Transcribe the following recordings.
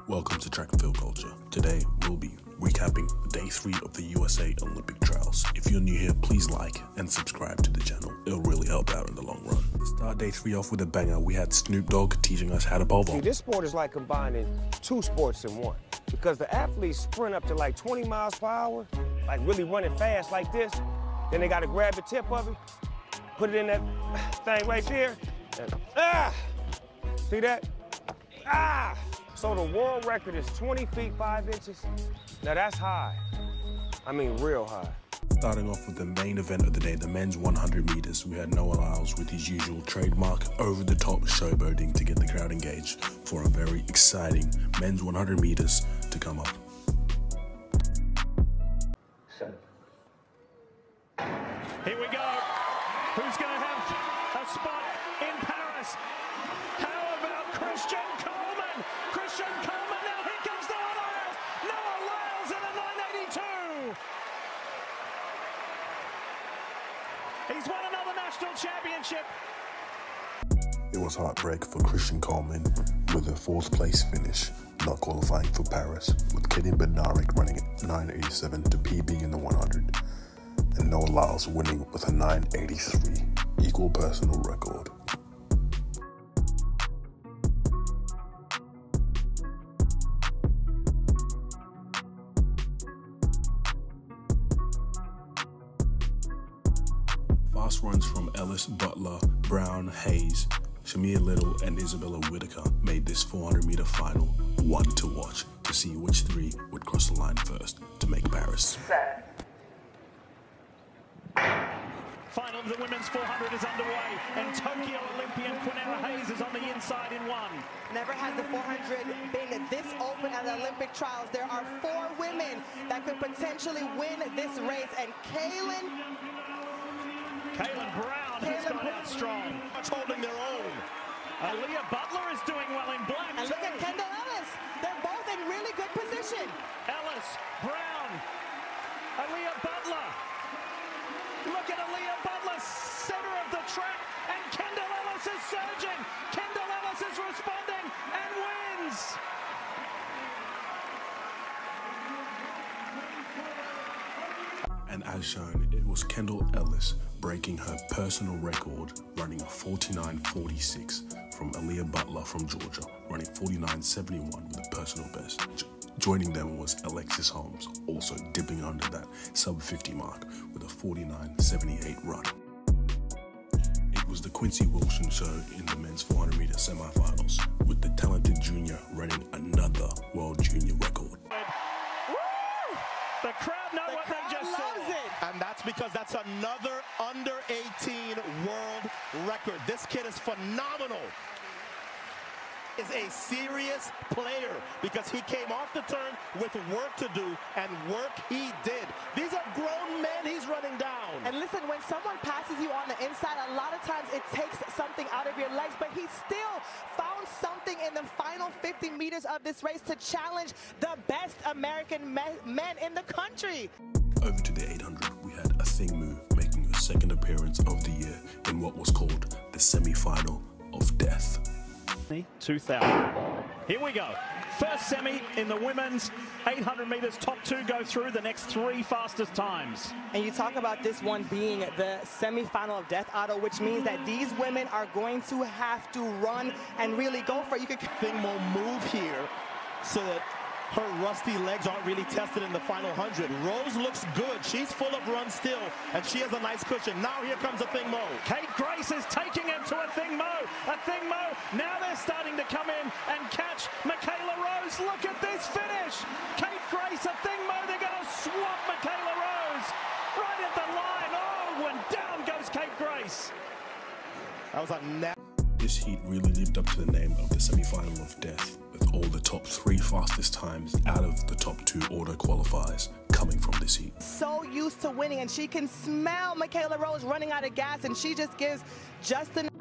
Welcome to Track and Field Culture. Today we'll be recapping day 3 of the USA Olympic trials. If you're new here, please like and subscribe to the channel. It'll really help out in the long run. To start day 3 off with a banger, we had Snoop Dogg teaching us how to pole vault. See, this sport is like combining two sports in one, because the athletes sprint up to like 20 miles per hour, like really running fast like this. Then they got to grab the tip of it, put it in that thing right there, and see that? So the world record is 20 feet 5 inches. Now that's high. I mean, real high. Starting off with the main event of the day, the men's 100 meters, we had Noah Lyles with his usual trademark over-the-top showboating to get the crowd engaged for a very exciting men's 100 meters to come up. Here we go. Who's going to have a spot in Paris? How about Christian Coleman? Christian Coleman, now here comes Noah Lyles. Noah Lyles in a 982. He's won another national championship. It was heartbreak for Christian Coleman with a 4th place finish, not qualifying for Paris, with Katie Bednarik running at 9.87 to PB in the 100, and Noah Lyles winning with a 9.83, equal personal record. Fast runs from Ellis, Butler, Brown, Hayes, Shamir Little, and Isabella Whitaker made this 400-meter final one to watch to see which 3 would cross the line first to make Paris. Final of the women's 400 is underway, and Tokyo Olympian Quinera Hayes is on the inside in 1. Never has the 400 been this open at the Olympic trials. There are 4 women that could potentially win this race, and Kaylin Brown has gone out strong. Holding their own. Aaliyah Butler is doing well in black. And look at Kendall Ellis. They're both in really good position. Ellis, Brown, Aaliyah Butler. Look at Aaliyah Butler, center of the track, and Kendall Ellis is surging. Kendall Ellis is responding and wins. And as shown, it was Kendall Ellis breaking her personal record, running a 49.46 from Aaliyah Butler from Georgia, running 49.71 with a personal best. Joining them was Alexis Holmes, also dipping under that sub-50 mark with a 49.78 run. It was the Quincy Wilson show in the men's 400-meter semifinals, with the talented junior running another world junior record. The crowd know what they just saw. And that's because that's another under-18 world record. This kid is phenomenal. Is a serious player because he came off the turn with work to do, and work he did. These are grown men he's running down. And listen, when someone passes you on the inside, a lot of times it takes something out of your legs, but he still found something in the final 50 meters of this race to challenge the best American men in the country. Over to the 800, we had a Thing Mu making her 2nd appearance of the year in what was called the semi-final of death. 2000. Here we go. First semi in the women's 800 meters. Top 2 go through. The next 3 fastest times. And you talk about this one being the semi-final of death, Otto, which means that these women are going to have to run and really go for it. You could Thing will move here so that her rusty legs aren't really tested in the final 100. Rose looks good. She's full of run still, and she has a nice cushion. Now here comes a Thing Mo. Kate Grace is taking it to a Thing Mo. A Thing Mo. Now they're starting to come in and catch Michaela Rose. Look at this finish. Kate Grace, a Thing Mo. They're going to swap Michaela Rose right at the line. Oh, and down goes Kate Grace. That was a This heat really lived up to the name of the semi-final of death, with all the top 3 fastest times out of the top 2 auto qualifiers coming from this heat. So used to winning, and she can smell Michaela Rose running out of gas, and she just gives just enough.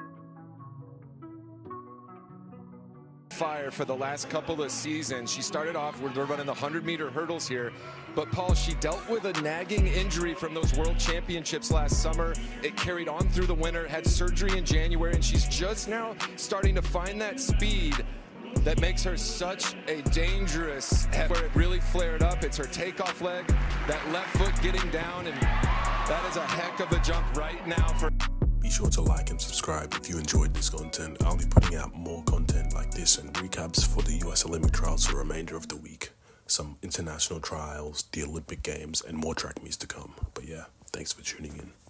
Fire for the last couple of seasons. She started off with running the 100-meter hurdles here, but Paul, she dealt with a nagging injury from those world championships last summer. It carried on through the winter, had surgery in January, and she's just now starting to find that speed. that makes her such a dangerous, where it really flared up. It's her takeoff leg, that left foot getting down, and that is a heck of a jump right now for. Be sure to like and subscribe if you enjoyed this content. I'll be putting out more content like this and recaps for the US Olympic trials for the remainder of the week. Some international trials, the Olympic Games, and more track meets to come. But yeah, thanks for tuning in.